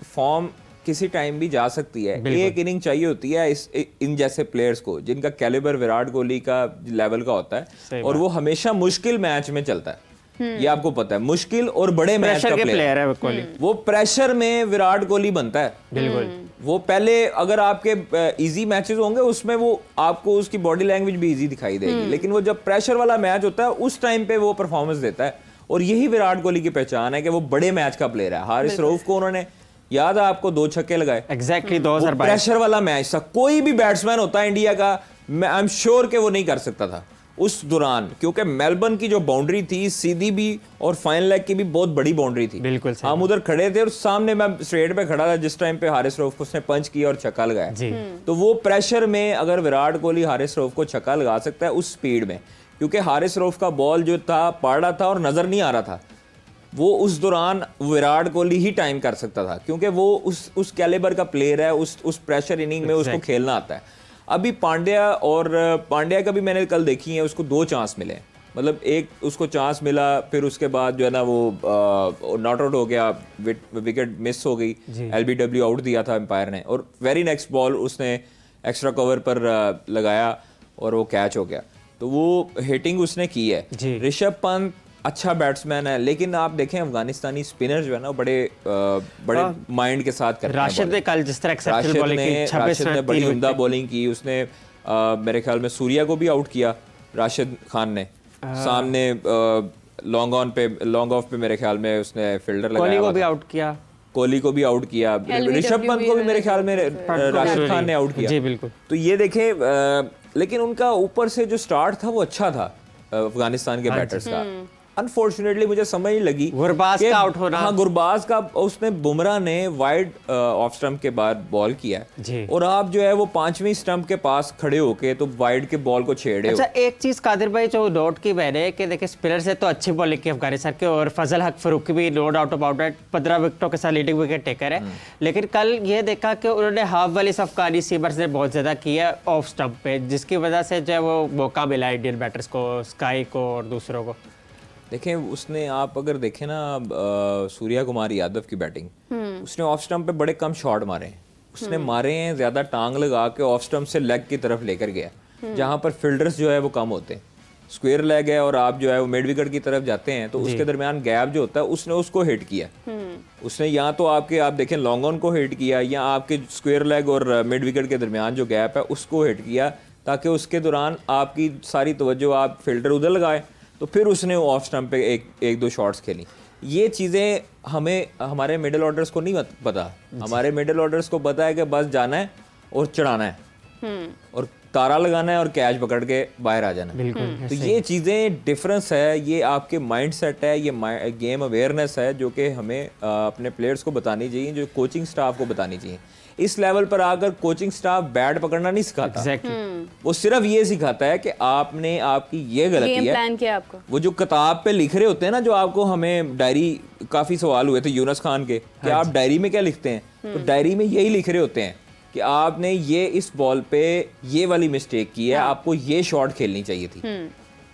फॉर्म किसी टाइम भी जा सकती है, एक इनिंग चाहिए होती है इन जैसे प्लेयर्स को जिनका कैलिबर विराट कोहली का लेवल का होता है, और वो हमेशा मुश्किल मैच में चलता है, ये आपको पता है, मुश्किल और बड़े मैच का प्लेयर है कोहली। वो प्रेशर में विराट कोहली बनता है बिल्कुल। वो पहले अगर आपके इजी मैचेस होंगे उसमें वो आपको उसकी बॉडी लैंग्वेज भी इजी दिखाई देगी, लेकिन वो जब प्रेशर वाला मैच होता है उस टाइम पे वो परफॉर्मेंस देता है, और यही विराट कोहली की पहचान है कि वो बड़े मैच का प्लेयर है। हारिस रऊफ को उन्होंने याद है आपको 2 छक्के लगाए एग्जैक्टली 2022 प्रेशर वाला मैच था, कोई भी बैट्समैन होता है इंडिया का, आई एम श्योर कि वो नहीं कर सकता था उस दौरान, क्योंकि मेलबर्न की जो बाउंड्री थी सीधी भी और फाइन लेग की भी बहुत बड़ी बाउंड्री थी। बिल्कुल हम उधर खड़े थे और सामने मैं स्ट्रेट पे खड़ा था जिस टाइम पे हारिस रऊफ को उसने पंच किया और छक्का लगाया, तो वो प्रेशर में अगर विराट कोहली हारिस रऊफ को छक्का लगा सकता है उस स्पीड में, क्योंकि हारिस रऊफ का बॉल जो था पाड़ा था और नजर नहीं आ रहा था, वो उस दौरान विराट कोहली ही टाइम कर सकता था, क्योंकि वो उस कैलिबर का प्लेयर है, उस प्रेशर इनिंग में उसको खेलना आता है। अभी पांड्या का भी मैंने कल देखी है, उसको 2 चांस मिले, मतलब एक उसको चांस मिला, फिर उसके बाद जो है ना वो नॉट आउट हो गया, विकेट मिस हो गई, LBW आउट दिया था एम्पायर ने, और वेरी नेक्स्ट बॉल उसने एक्स्ट्रा कवर पर लगाया और वो कैच हो गया, तो वो हिटिंग उसने की है। ऋषभ पंत अच्छा बैट्समैन है, लेकिन आप देखें अफगानिस्तानी स्पिनर जो है ना बड़े माइंड के साथ करते हैं। राशिद ने कल जिस तरह एक्सेप्शनल बॉलिंग की, राशिद ने बड़ी उम्दा बॉलिंग की, उसने मेरे ख्याल में सूर्या को भी आउट किया राशिद खान ने, सामने लॉन्ग ऑफ पे मेरे ख्याल में उसने फील्डर लगाया, कोहली को भी आउट किया, ऋषभ पंत को भी मेरे ख्याल में राशिद खान ने आउट किया जी बिल्कुल। तो ये देखें, लेकिन उनका ऊपर से जो स्टार्ट था वो अच्छा था अफगानिस्तान के बैटर्स का। अनफॉर्चुनेटली मुझे समझ नहीं लगी गुरबाज का आउट होना। हाँ, गुरबाज का उसने बुमराह ने वाइड ऑफ स्टंप के बाद बॉल किया है, और आप जो है वो 5वीं स्टंप के पास खड़े होके तो वाइड के बॉल को छेड़े। अच्छा, एक चीज कादिर भाई जो नोट की मैंने कि देखिए स्पिनर से तो अच्छी बॉलिंग की अफगानिस्तान के, और फजल हक फरूकी भी नो डाउट अबाउट इट 15 विकेटों के साथ लीडिंग विकेट टेकर है, लेकिन कल ये देखा कि उन्होंने हाफ वाली अफगानी सीमर्स ने बहुत ज्यादा किया ऑफ स्टंप पे, जिसकी वजह से जो है वो मौका मिला इंडियन बैटर्स को, स्काई को और दूसरों को। देखें उसने, आप अगर देखें ना सूर्या कुमार यादव की बैटिंग, उसने ऑफ स्टंप पे बड़े कम शॉट मारे हैं, उसने मारे हैं ज्यादा टांग लगा के ऑफ स्टंप से लेग की तरफ लेकर गया, जहां पर फील्डर्स जो है वो कम होते हैं, स्क्वायर लेग है और आप जो है वो मिड विकेट की तरफ जाते हैं, तो उसके दरमियान गैप जो होता है उसने उसको हिट किया, उसने या तो आप देखें लॉन्ग ऑन को हिट किया, या आपके स्क्वायर लेग और मिड विकेट के दरमियान जो गैप है उसको हिट किया, ताकि उसके दौरान आपकी सारी तवज्जो आप फील्डर उधर लगाए, तो फिर उसने ऑफ स्टंप पे एक दो शॉट्स खेली। ये चीज़ें हमें हमारे मिडिल ऑर्डर्स को नहीं पता। हमारे मिडिल ऑर्डर्स को पता है कि बस जाना है और चढ़ाना है और तारा लगाना है और कैच पकड़ के बाहर आ जाना। बिल्कुल। तो ये चीज़ें डिफरेंस है, ये आपके माइंड सेट है, ये गेम अवेयरनेस है जो कि हमें अपने प्लेयर्स को बतानी चाहिए, जो कोचिंग स्टाफ को बतानी चाहिए। इस लेवल पर आकर कोचिंग स्टाफ बैट पकड़ना नहीं सिखाता। वो सिर्फ ये सिखाता है कि आपने आपकी ये गलती है, प्लान किया आपको। वो जो किताब पे लिख रहे होते हैं ना, जो आपको हमें डायरी, काफ़ी सवाल हुए थे यूनुस खान के कि आप डायरी में क्या लिखते हैं, तो डायरी में यही लिख रहे होते हैं कि आपने ये इस बॉल पे ये वाली मिस्टेक की है, आपको ये शॉट खेलनी चाहिए थी।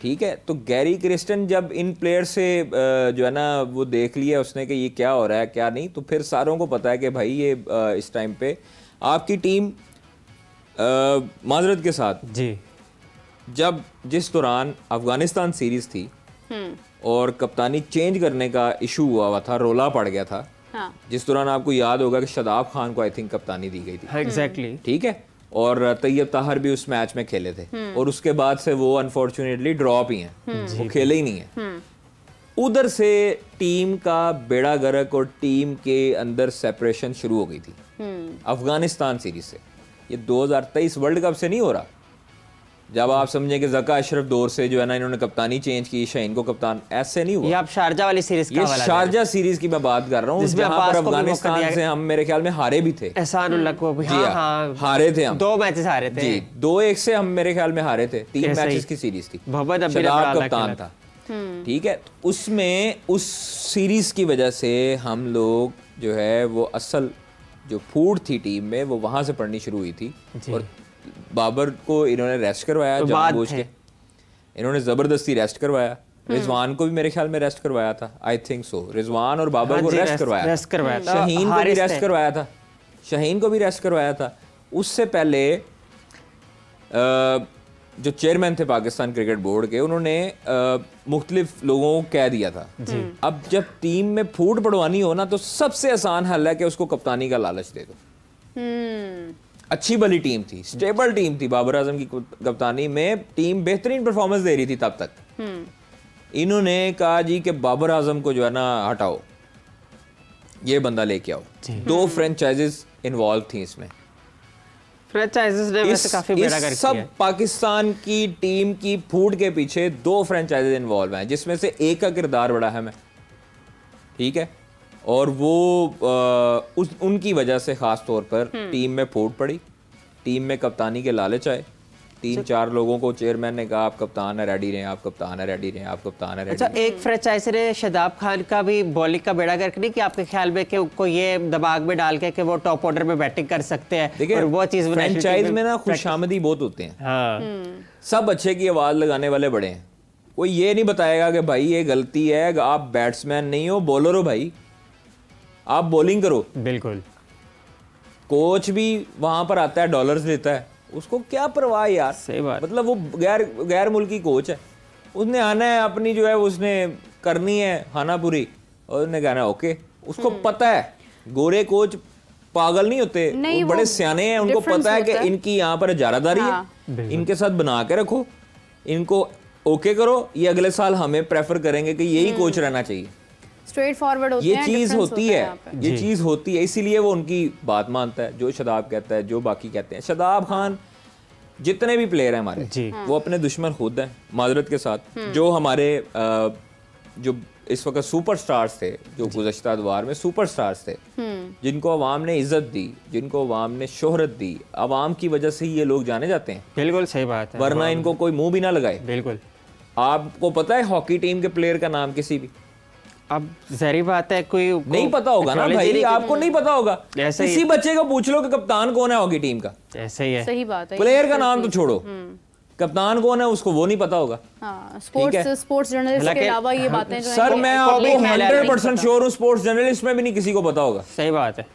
ठीक है, तो गैरी क्रिस्टन जब इन प्लेयर से जो है ना वो देख लिया उसने कि ये क्या हो रहा है क्या नहीं, तो फिर सारों को पता है कि भाई ये इस टाइम पे आपकी टीम माजरत के साथ जी, जब जिस दौरान अफगानिस्तान सीरीज थी और कप्तानी चेंज करने का इशू हुआ था, रोला पड़ गया था, जिस दौरान आपको याद होगा कि शादाब खान को आई थिंक कप्तानी दी गई थी। एग्जैक्टली। ठीक है, और तैयब ताहर भी उस मैच में खेले थे और उसके बाद से वो अनफॉर्चुनेटली ड्रॉप ही हैं, वो खेले ही नहीं है। उधर से टीम का बेड़ा गर्क और टीम के अंदर सेपरेशन शुरू हो गई थी अफगानिस्तान सीरीज से। ये 2023 वर्ल्ड कप से नहीं हो रहा, जब आप समझें कि ज़का अशरफ दौर से जो है ना इन्होंने कप्तानी चेंज की, शाहीन को कप्तान, ऐसे नहीं हुआ। ये आप शारजा वाली सीरीज का ये शारजा सीरीज की मैं बात कर रहा हूँ, जहाँ पर अफगानिस्तान से हम मेरे ख्याल में हारे भी थे। एहसानुल्लाह को भी, हाँ, हारे थे हम, 2 मैचेस हारे थे जी, 2-1 से हम मेरे ख्याल में हारे थे। 3 मैचेस की सीरीज थी, शादाब कप्तान था। ठीक है, उसमें उस सीरीज की वजह से हम लोग जो है वो असल जो फूड थी टीम में वो वहां से पड़नी शुरू हुई थी। और बाबर को इन्होंने रेस्ट करवाया, तो जानबूझ के इन्होंने जबरदस्ती रेस्ट करवाया। रिजवान को भी मेरे ख्याल में रेस्ट करवाया था, आई थिंक सो। रिजवान और बाबर को रेस्ट करवाया, शाहीन को भी रेस्ट करवाया था, शाहीन को भी रेस्ट करवाया था। उससे पहले जो चेयरमैन थे पाकिस्तान क्रिकेट बोर्ड के, उन्होंने मुख्तलिफ लोगों को कह दिया था। अब जब टीम में फूड पड़वानी हो ना, तो सबसे आसान हल है कि उसको कप्तानी का लालच दे दो। अच्छी भली टीम थी, स्टेबल टीम थी, बाबर आजम की कप्तानी में टीम बेहतरीन परफॉर्मेंस दे रही थी तब तक। इन्होंने कहा जी कि बाबर आजम को जो है ना हटाओ, ये बंदा लेके आओ। 2 फ्रेंचाइजेस इन्वॉल्व थी इसमें। फ्रेंचाइजेस ने वैसे काफी बड़ा कर सब किया। पाकिस्तान की टीम की फूड के पीछे 2 फ्रेंचाइजेस इन्वॉल्व हैं, जिसमें से एक का किरदार बड़ा अहम है। ठीक है, और वो उनकी वजह से ख़ास तौर पर टीम में फूट पड़ी, टीम में कप्तानी के लालच आए। 3-4 लोगों को चेयरमैन ने कहा आप कप्तान है, रेडी रहें, आप कप्तान है, रेडी रहें, आप कप्तान है, रेडी। अच्छा, एक फ्रेंचाइजी ने शादाब खान का भी बॉलिंग का बेड़ा गर्क नहीं कि आपके ख्याल में कि उनको ये दिमाग में डाल के कि वो टॉप ऑर्डर में बैटिंग कर सकते हैं। देखिए, और वो चीज़ फ्रेंचाइज में ना खुशामदी बहुत होते हैं। हाँ। सब अच्छे की आवाज़ लगाने वाले बड़े हैं। कोई ये नहीं बताएगा कि भाई ये गलती है, आप बैट्समैन नहीं हो, बॉलर हो भाई, आप बॉलिंग करो। बिल्कुल। कोच भी वहां पर आता है, डॉलर्स लेता है, उसको क्या परवाह यार। सही बात। मतलब वो गैर मुल्की कोच है, उसने आना है, अपनी जो है उसने करनी है खानापुरी, और उसने कहना है ओके। उसको पता है, गोरे कोच पागल नहीं होते, वो बड़े सियाने हैं, उनको पता है कि इनकी यहाँ पर इजारादारी है, इनके साथ बना के रखो, इनको ओके करो, ये अगले साल हमें प्रेफर करेंगे कि यही कोच रहना चाहिए। स्ट्रेट फॉरवर्ड होते हैं, ये चीज होती है, ये चीज होती है, इसीलिए वो उनकी बात मानता है, जो शादाब कहता है, जो बाकी कहते हैं। शादाब खान, जितने भी प्लेयर हैं हमारे, वो अपने दुश्मन खुद हैं माजरत के साथ। जो हमारे जो इस वक्त सुपरस्टार्स थे, जो गुज़श्ता अदवार में सुपरस्टार्स थे, जिनको अवाम ने इज्जत दी, जिनको अवाम ने शोहरत दी, अवाम की वजह से ही ये लोग जाने जाते हैं। बिल्कुल सही बात है, वरना इनको कोई मुंह भी ना लगाए। बिल्कुल। आपको पता है हॉकी टीम के प्लेयर का नाम किसी भी? अब जहरी बात है, कोई नहीं पता होगा ना भाई, आपको नहीं पता होगा। किसी बच्चे को पूछ लो कि कप्तान कौन है हॉकी टीम का, ऐसे ही है। सही बात है। प्लेयर का नाम तो छोड़ो, कप्तान कौन है उसको वो नहीं पता होगा। स्पोर्ट्स जर्नलिस्ट के अलावा ये बातें जो सर मैं आपको 100% श्योर हूँ, स्पोर्ट्स जर्नलिस्ट में भी नहीं किसी को पता होगा। सही बात है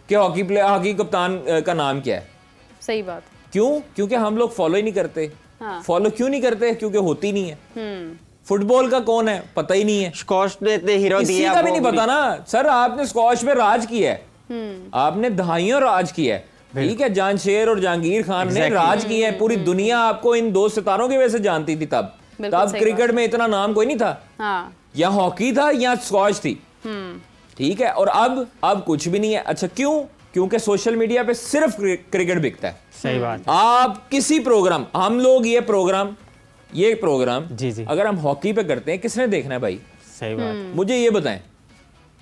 कि हॉकी कप्तान का नाम क्या है। सही बात। क्यों? क्योंकि हम लोग फॉलो ही नहीं करते। फॉलो क्यों नहीं करते? क्योंकि होती नहीं है। फुटबॉल का कौन है पता ही नहीं है। स्कॉश ने इतने हीरो दिए, किसी का भी नहीं पता ना सर। आपने स्कॉश में राज किया है, आपने दहाइयों राज किया है, ठीक है। जान शेर और जहांगीर खान ने राज किया है। पूरी दुनिया आपको इन 2 सितारों की वजह से जानती थी तब, तब क्रिकेट में इतना नाम कोई नहीं था। हाँ। या हॉकी था या स्क्वॉश थी, ठीक है। और अब कुछ भी नहीं है। अच्छा क्यों? क्योंकि सोशल मीडिया पे सिर्फ क्रिकेट बिकता है। सही बात। आप किसी प्रोग्राम, हम लोग ये प्रोग्राम जी अगर हम हॉकी पे करते हैं, किसने देखना है भाई? सही बात। मुझे ये बताएं,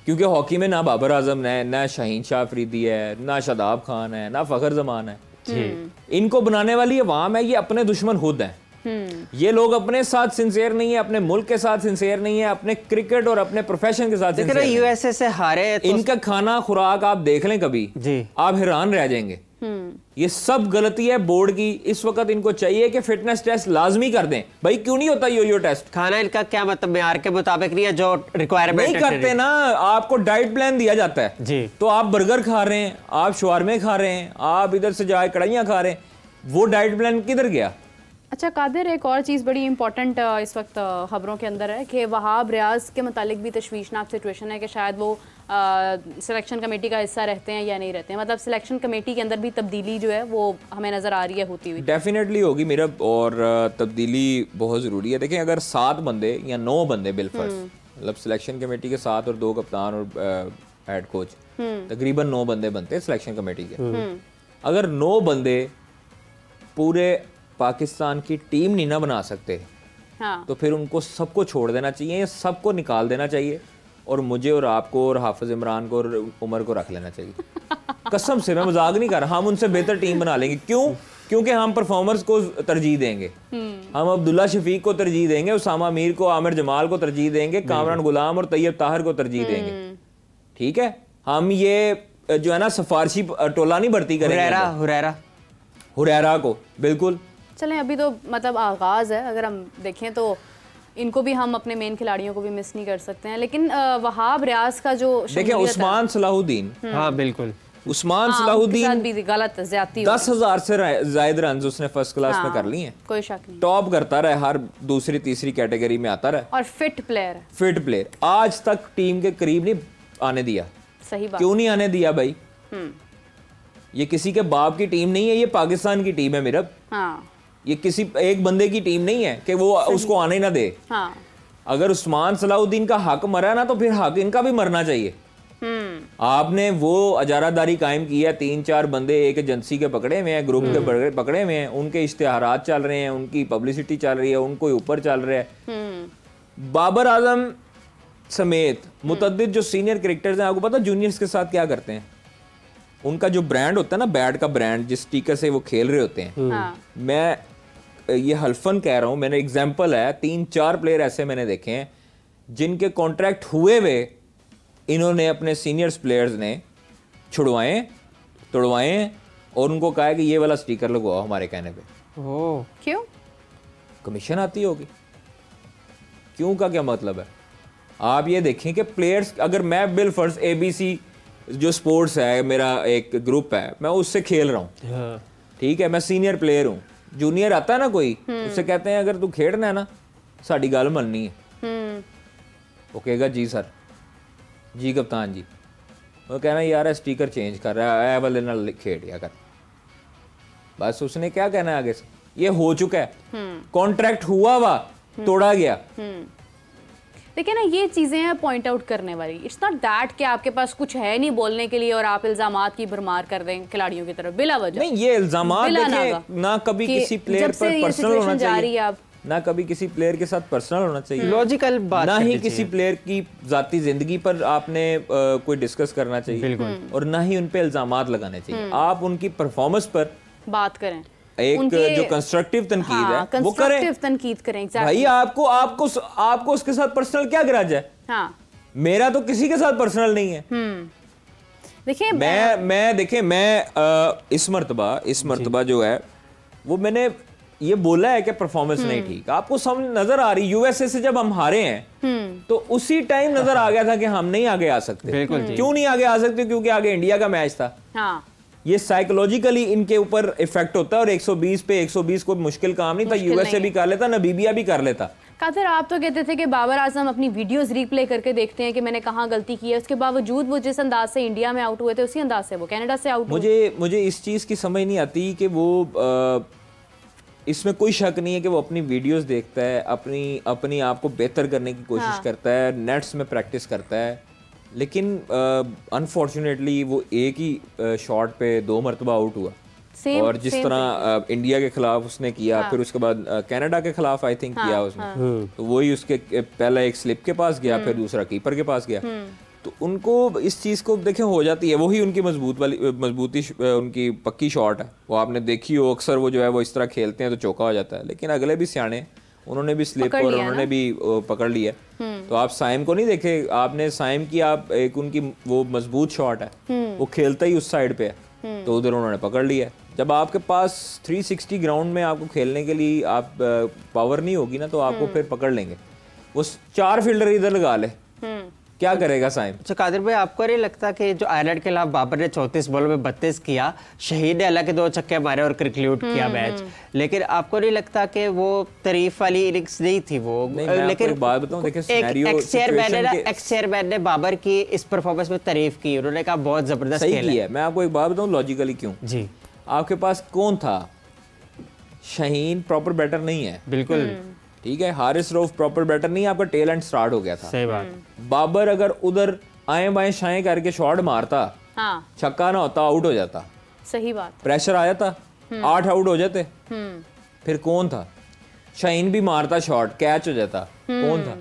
क्योंकि हॉकी में ना बाबर आजम है, ना शाहीन शाह अफरीदी है, ना शादाब खान है, ना फखर जमान है। इनको बनाने वाली अवाम है, ये अपने दुश्मन खुद हैं। ये लोग अपने साथ सिंसियर नहीं है, अपने मुल्क के साथ सिंसियर नहीं है, अपने क्रिकेट और अपने प्रोफेशन के साथ सिंसियर नहीं है। यूएसए से हारे तो इनका खाना खुराक आप देख लें कभी जी, आप हैरान रह जाएंगे। ये सब गलती है बोर्ड की। इस वक्त इनको चाहिए कि फिटनेस टेस्ट लाजमी कर दें। भाई क्यों नहीं होता यो टेस्ट? खाना इनका क्या मतलब मेयार के मुताबिक नहीं है, जो रिक्वायरमेंट नहीं करते ना। आपको डाइट प्लान दिया जाता है जी, तो आप बर्गर खा रहे हैं, आप शवारमे खा रहे हैं, आप इधर से जाए कढ़ाइयाँ खा रहे हैं, वो डाइट प्लान किधर गया? अच्छा कादिर, एक और चीज़ बड़ी इंपॉर्टेंट इस वक्त खबरों के अंदर है कि वहाब रियाज के मुतालिक भी तशवीशनाक सिचुएशन है कि शायद वो सिलेक्शन कमेटी का हिस्सा रहते हैं या नहीं रहते हैं। मतलब सिलेक्शन कमेटी के अंदर भी तब्दीली जो है वो हमें नज़र आ रही है होती हुई। डेफिनेटली होगी मेरा, और तब्दीली बहुत ज़रूरी है। देखें अगर 7 बंदे या 9 बंदे बिलफर्ज, मतलब सिलेक्शन कमेटी के 7 और 2 कप्तान और हेड कोच, तकरीबन 9 बंदे बनते हैं सिलेक्शन कमेटी के। अगर 9 बंदे पूरे पाकिस्तान की टीम नहीं ना बना सकते, हाँ। तो फिर उनको सबको छोड़ देना चाहिए, सबको निकाल देना चाहिए, और मुझे और आपको और हाफिज इमरान को और उमर को रख लेना चाहिए। कसम से, मैं मजाक नहीं कर रहा। हम उनसे बेहतर टीम बना लेंगे। क्यों? क्योंकि हम परफॉर्मर्स को तरजीह देंगे। हम अब्दुल्ला शफीक को तरजीह देंगे, उसामा मीर को, आमिर जमाल को तरजीह देंगे, कामरान गुलाम और तैयब ताहिर को तरजीह देंगे। ठीक है, हम ये जो है ना सिफारशी टोला नहीं भर्ती करेंगे। हुरैरा को बिल्कुल। चलें, अभी तो मतलब आगाज़ है। अगर हम देखें तो इनको भी हम अपने मेन खिलाड़ियों को भी मिस नहीं कर सकते हैं। लेकिन वहाब रियाज का जो देखिए उस्मान सलाहुद्दीन, हाँ बिल्कुल, उस्मान सलाहुद्दीन भी गलत ज्यादती 10,000 से जायद रन उसने फर्स्ट क्लास में कर लिए हैं। कोई शक नहीं। टॉप करता रहे, हर दूसरी तीसरी कैटेगरी में आता रहे, और फिट प्लेयर आज तक टीम के करीब नहीं आने दिया। सही बात। क्यों नहीं आने दिया भाई? ये किसी के बाप की टीम नहीं है, ये पाकिस्तान की टीम है मेरा। हाँ। ये किसी एक बंदे की टीम नहीं है कि वो उसको आने ना दे। हाँ। अगर उस्मान सलाहुद्दीन का हक मरा ना, तो फिर हक इनका भी मरना चाहिए। आपने वो अजारादारी कायम की है, 3-4 बंदे एक एजेंसी के पकड़े हुए हैं, ग्रुप के पकड़े हुए हैं, उनके इश्तिहारात चल रहे हैं, उनकी पब्लिसिटी चल रही है, उनको ऊपर चल रहा है। बाबर आजम समेत मुतद्दिद जो सीनियर क्रिकेटर्स हैं, आपको पता जूनियर्स के साथ क्या करते हैं? उनका जो ब्रांड होता है ना, बैट का ब्रांड, जिस स्टिकर से वो खेल रहे होते हैं, हाँ। मैं ये हल्फन कह रहा हूं, मैंने एग्जांपल है, 3-4 प्लेयर ऐसे मैंने देखे हैं जिनके कॉन्ट्रैक्ट हुए हुए इन्होंने अपने सीनियर्स प्लेयर्स ने तोड़वाए और उनको कहा कि ये वाला स्टिकर लगवाओ हमारे कहने पे। ओह, क्यों? कमीशन आती होगी। क्यों का क्या मतलब है? आप ये देखें कि प्लेयर्स, अगर मैं बिलफर्ज ABC जो स्पोर्ट्स है, मेरा एक ग्रुप है, मैं उससे खेल रहा हूँ, ठीक है, मैं सीनियर प्लेयर हूँ, जूनियर आता है ना कोई, उससे कहते हैं अगर तू खेड़ना है ना, साड़ी गल मननी है। वो कहेगा जी सर, जी कप्तान जी। वो कहना यार स्टिकर चेंज कर रहा है, वाले नाल खेड़िया कर। बस उसने क्या कहना है आगे से? ये हो चुका है, कॉन्ट्रैक्ट हुआ हुआ, तोड़ा गया। देखिए ना, ये चीज़ें हैं पॉइंट आउट करने वाली। इट्स नॉट दैट कि आपके पास कुछ है नहीं बोलने के लिए और आप इल्जामात की भरमार कर दें खिलाड़ियों की तरफ बिला वजह। नहीं, ये इल्जामात देखिए ना कभी किसी प्लेयर पर पर्सनल होना चाहिए, ना कभी किसी प्लेयर के साथ पर्सनल होना चाहिए, लॉजिकल बात, ना ही किसी प्लेयर की जाती जिंदगी पर आपने कोई डिस्कस करना चाहिए, और ना ही उन पे इल्जामात लगाने चाहिए। आप उनकी परफॉर्मेंस पर बात करें, एक जो कंस्ट्रक्टिव तनकीद है वो करें, तनकीद करें। भाई आपको उसके साथ पर्सनल क्या गरज है? हाँ। मेरा तो किसी के साथ पर्सनल नहीं है। देखिए मैं इस मर्तबा जो है वो मैंने ये बोला है कि परफॉर्मेंस नहीं ठीक। आपको समझ नजर आ रही, यूएसए से जब हम हारे हैं तो उसी टाइम नजर आ गया था कि हम नहीं आगे आ सकते। क्यों नहीं आगे आ सकते? क्योंकि आगे इंडिया का मैच था। हाँ। ये साइकोलॉजिकली इनके ऊपर इफेक्ट होता है, और 120 पे 120 कोई मुश्किल काम नहीं था। यूएसए भी कर लेता, नबीबिया भी कर लेता। कादिर, आप तो कहते थे कि बाबर आजम अपनी वीडियोस रिप्ले करके देखते हैं कि मैंने कहाँ गलती की है, उसके बावजूद वो जिस अंदाज से इंडिया में आउट हुए थे उसी अंदाज से वो कनाडा से आउट हुए। मुझे इस चीज़ की समझ नहीं आती कि वो इसमें कोई शक नहीं है कि वो अपनी वीडियोस देखता है, अपनी आप को बेहतर करने की कोशिश करता है, नेट्स में प्रैक्टिस करता है, लेकिन अनफॉर्चुनेटली वो एक ही शॉट पे 2 मरतबा आउट हुआ। और जिस तरह इंडिया के खिलाफ उसने किया, फिर उसके बाद कनाडा के खिलाफ आई थिंक किया उसने, तो वही उसके पहला एक स्लिप के पास गया, फिर दूसरा कीपर के पास गया। तो उनको इस चीज़ को देखें हो जाती है, वही उनकी मजबूती उनकी पक्की शॉट है, वो आपने देखी हो अक्सर, वो जो है वो इस तरह खेलते हैं तो चौका हो जाता है। लेकिन अगले भी सियाने, उन्होंने भी स्लिप और उन्होंने भी पकड़ लिया। तो आप साइम को नहीं देखे, आपने साइम की आप एक उनकी वो मजबूत शॉट है, वो खेलता ही उस साइड पे है, तो उधर उन्होंने पकड़ लिया। जब आपके पास 360 ग्राउंड में आपको खेलने के लिए आप पावर नहीं होगी ना, तो आपको फिर पकड़ लेंगे। वो 4 फील्डर इधर लगा ले, क्या करेगा साइम? अच्छा कादिर भाई, आपको नहीं लगता कि जो आयरलैंड के खिलाफ बाबर ने 34 बॉलों में 32 किया, शहीद ने हालांकि 2 छक्के मारे और कंक्लूड किया मैच, लेकिन आपको नहीं लगता कि वो तारीफ वाली इनिंग्स नहीं थी वो? लेकिन बात बताऊं, देखिए एक्स चेयरमैन ने बाबर की इस परफॉर्मेंस में तारीफ की, उन्होंने कहा बहुत जबरदस्त खेला है। मैं आपको एक बात बताऊं लॉजिकली क्यों जी, आपके पास कौन था? शाहीन प्रॉपर बैटर नहीं है, बिल्कुल ठीक है, हारिस रऊफ प्रॉपर बैटर नहीं है, आपका टेल एंड स्टार्ट हो गया था। सही बात। बाबर अगर उधर आए बाएं शाएं करके शॉट मारता, छक्का ना होता, आउट हो जाता। सही बात। प्रेशर आया था, 8 आउट हो जाते। फिर कौन था? शाहीन भी मारता शॉट, कैच हो जाता, कौन था?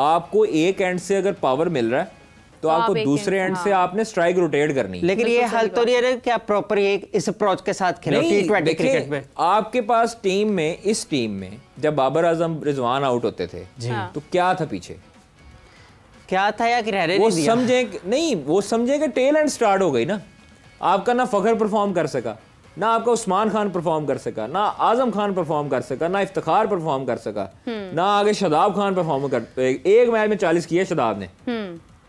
आपको एक एंड से अगर पावर मिल रहा है तो आपको दूसरे एंड से आपने स्ट्राइक रोटेट करनी। लेकिन ये हल तो नहीं है ना कि आप प्रॉपर ये इस अप्रोच के साथ खेलो T20 क्रिकेट में। आपके पास टीम में, इस टीम में जब बाबर आजम, रिजवान आउट होते थे तो क्या था पीछे? क्या था या कि रहने वो नहीं दिया? समझे वो समझे कि टेल एंड स्टार्ट हो गई ना। आपका ना फखर परफॉर्म कर सका, ना आपका उस्मान खान परफॉर्म कर सका, ना आजम खान परफॉर्म कर सका, ना इफ्तिखार परफॉर्म कर सका, ना आगे शदाब खान परफॉर्म कर। एक मैच में 40 किया शदाब ने,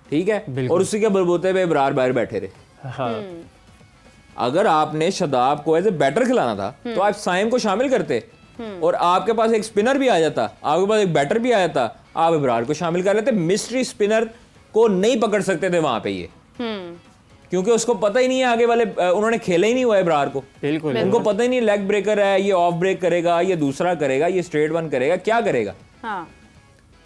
ठीक है, और उसी के बलबूते पे इब्रार बाहर बैठे रहे। अगर आपने शदाब को एज ए बैटर खिलाना था तो आप साइम को शामिल करते, और आपके पास एक स्पिनर भी आ जाता, आपके पास एक बैटर भी आ जाता, आप इब्रार को शामिल कर लेते। मिस्ट्री स्पिनर को नहीं पकड़ सकते थे वहां पे ये, क्योंकि उसको पता ही नहीं है आगे वाले, उन्होंने खेला ही नहीं हुआ इब्रार को, बिल्कुल उनको पता ही नहीं लेग ब्रेकर है, ये ऑफ ब्रेक करेगा, ये दूसरा करेगा, ये स्ट्रेट वन करेगा, क्या करेगा।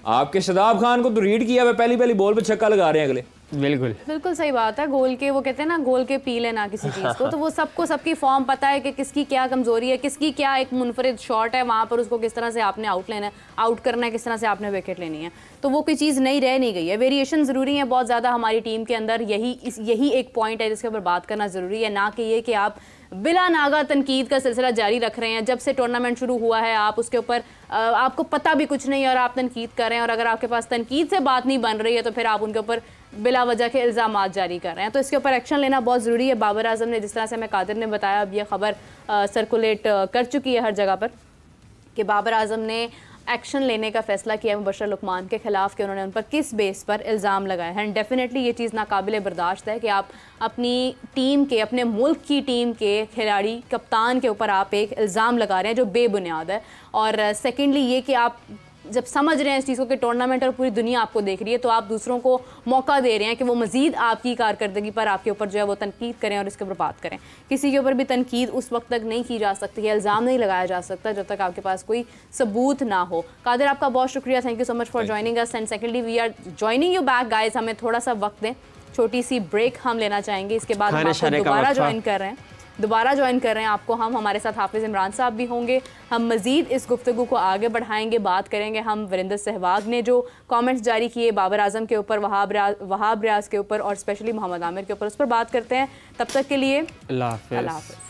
आपके शदाब खान को तो रीड किया हुआ, पहली बॉल पे छक्का लगा रहे हैं अगले। बिल्कुल सही बात है। गोल के वो कहते हैं ना, गोल के पी लेना किसी चीज़ को, तो वो सबको सबकी फॉर्म पता है कि किसकी क्या कमजोरी है, किसकी क्या एक मुनफरिद शॉट है, वहाँ पर उसको किस तरह से आपने आउट लेना है, आउट करना है, किस तरह से आपने विकेट लेनी है। तो वो कोई चीज़ नहीं गई है। वेरिएशन ज़रूरी है बहुत ज़्यादा हमारी टीम के अंदर, यही एक पॉइंट है जिसके ऊपर बात करना ज़रूरी है, ना कि ये कि आप बिला नागा तनकीद का सिलसिला जारी रख रहे हैं। जब से टूर्नामेंट शुरू हुआ है आप उसके ऊपर आपको पता भी कुछ नहीं और आप तनकीद कर रहे हैं, और अगर आपके पास तनकीद से बात नहीं बन रही है तो फिर आप उनके ऊपर बिला वजह के इल्ज़ामात जारी कर रहे हैं। तो इसके ऊपर एक्शन लेना बहुत ज़रूरी है। बाबर आजम ने, जिस तरह से हमें कादिर ने बताया, अब ये खबर सर्कुलेट कर चुकी है हर जगह पर कि बाबर आजम ने एक्शन लेने का फैसला किया मुबशर लुकमान के खिलाफ, कि उन्होंने उन पर किस बेस पर इल्ज़ाम लगाए हैं। डेफिनेटली ये चीज़ नाकाबिले बर्दाश्त है कि आप अपनी टीम के, अपने मुल्क की टीम के खिलाड़ी, कप्तान के ऊपर आप एक इल्ज़ाम लगा रहे हैं जो बेबुनियाद है। और सेकेंडली ये कि आप जब समझ रहे हैं इस चीज़ को कि टूर्नामेंट और पूरी दुनिया आपको देख रही है, तो आप दूसरों को मौका दे रहे हैं कि वो मज़ीद आपकी कारकर्दगी पर, आपके ऊपर जो है वो तनकीद करें और इसके ऊपर बात करें। किसी के ऊपर भी तनकीद उस वक्त तक नहीं की जा सकती है, इल्ज़ाम नहीं लगाया जा सकता जब तक आपके पास कोई सबूत ना हो। कादिर, आपका बहुत शुक्रिया, thank you so much for joining us. And secondly we are joining you back guys. हमें थोड़ा सा वक्त दें, छोटी सी ब्रेक हम लेना चाहेंगे, इसके बाद हम आपको दोबारा ज्वाइन कर रहे हैं आपको। हम हमारे साथ हाफिज़ इमरान साहब भी होंगे। हम मज़ीद इस गुफ्तगू को आगे बढ़ाएंगे, बात करेंगे हम वरिंदर सहवाग ने जो कमेंट्स जारी किए बाबर आजम के ऊपर, वहाब रियाज के ऊपर और स्पेशली मोहम्मद आमिर के ऊपर, उस पर बात करते हैं। तब तक के लिए अल्लाह हाफ़िज़।